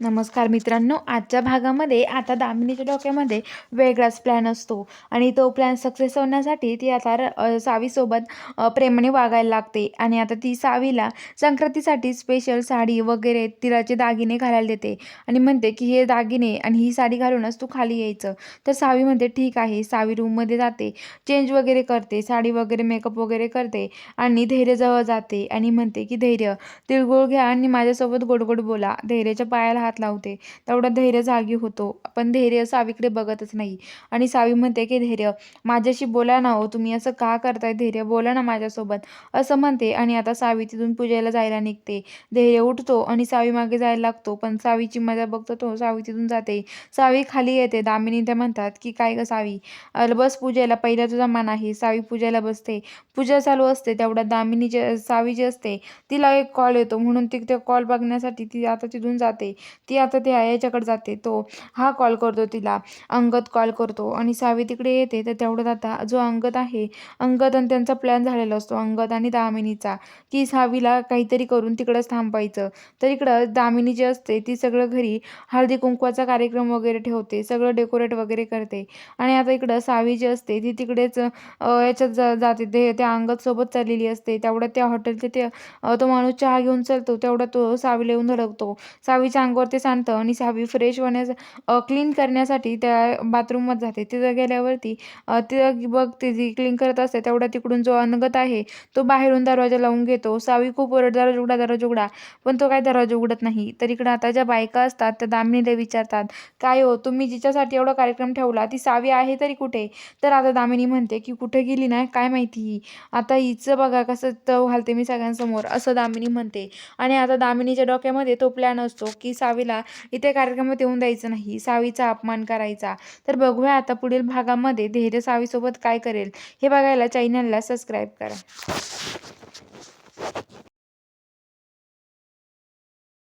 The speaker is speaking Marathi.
नमस्कार मित्रांनो, आजच्या भागामध्ये आता दामिनीच्या डोक्यामध्ये वेगळाच प्लॅन असतो आणि तो प्लॅन सक्सेस होण्यासाठी ती आता सावीसोबत प्रेमाने वागायला लागते. आणि आता ती सावीला संक्रांतीसाठी स्पेशल साडी वगैरे तिळाचे दागिने घालायला देते आणि म्हणते की हे दागिने आणि ही साडी घालूनच तू खाली यायचं. तर सावी म्हणते ठीक आहे. सावी रूममध्ये जाते, चेंज वगैरे करते, साडी वगैरे मेकअप वगैरे करते आणि धैर्यजवळ जाते आणि म्हणते की धैर्य, तिळगुळ घ्या आणि माझ्यासोबत गोड गोड बोला. धैर्यच्या पायाला हात लावते. तेवढा धैर्य जागी होतो, पण धैर्य सावीकडे बघतच नाही आणि सावी म्हणते की धैर्य, माझ्याशी बोला ना हो, तुम्ही असं का करताय? धैर्य, बोला ना माझ्यासोबत, असं म्हणते. आणि आता सावी तिथून पूजेला जायला निघते. धैर्य उठतो आणि सावी मागे जायला लागतो, पण सावीची मजा बघतो तो. सावी तिथून जाते. सावी खाली येते. दामिनी त्या म्हणतात की काय ग सावी, बस पूजेला, पहिला तुझा मान आहे. सावी पूजेला बसते. पूजा चालू असते. तेवढ्यात दामिनी सावी जी असते तिला एक कॉल येतो, म्हणून ती ते कॉल बघण्यासाठी ती आता तिथून जाते. ती आता त्या याच्याकडे जाते. तो हा कॉल करतो तिला, अंगद कॉल करतो आणि सावी तिकडे येते. तर तेवढ्यात आता जो अंगद आहे, अंगद आणि त्यांचा प्लॅन झालेला असतो, अंगद आणि दामिनीचा, की सावीला काहीतरी करून तिकडंच थांबायचं. तर इकडं दामिनी जी असते ती सगळं घरी हळदी कुंकवाचा कार्यक्रम वगैरे ठेवते, सगळं डेकोरेट वगैरे करते. आणि आता इकडं सावी जी असते ती तिकडेच याच्यात जाते, त्या अंगद सोबत चाललेली असते. तेवढ्यात त्या हॉटेलचे ते तो माणूस चहा घेऊन चालतो. तेवढा तो सावीला येऊन धडकतो. सावीच्या अंगावर ते सांडतं आणि सावी फ्रेश होण्याचा क्लीन करण्यासाठी त्या बाथरूममध्ये जाते. तिथं गेल्यावरती तिथं बघते ती क्लीन करत असते. तेवढा तिकडून जो अंगद आहे तो बाहेरून दरवाजा लावून घेतो. सावी खूप ओरड, दरवाजा उघडा, दरवाजा उघडा, पण तो काय दरवाजा उघडत नाही. तर इकडं आता ज्या बायका असतात त्या दामिनीला विचारतात, काय हो, तुम्ही जिच्यासाठी एवढा कार्यक्रम ठेवला ती सावी आहे तरी कुठे? तर आता दामिनी म्हणते की कुठे गेली नाही काय माहिती ही, आता हिचं बघा कसं तव घालते मी सगळ्यांसमोर, असं दामिनी म्हणते. आणि आता दामिनीच्या डोक्यामध्ये तो प्लॅन असतो की सावीला इथे कार्यक्रमात येऊन द्यायचं नाही, सावीचा अपमान करायचा. तर बघूया आता पुढील भागामध्ये धैर्य सावीसोबत काय करेल. हे बघायला चॅनलला सबस्क्राईब करा.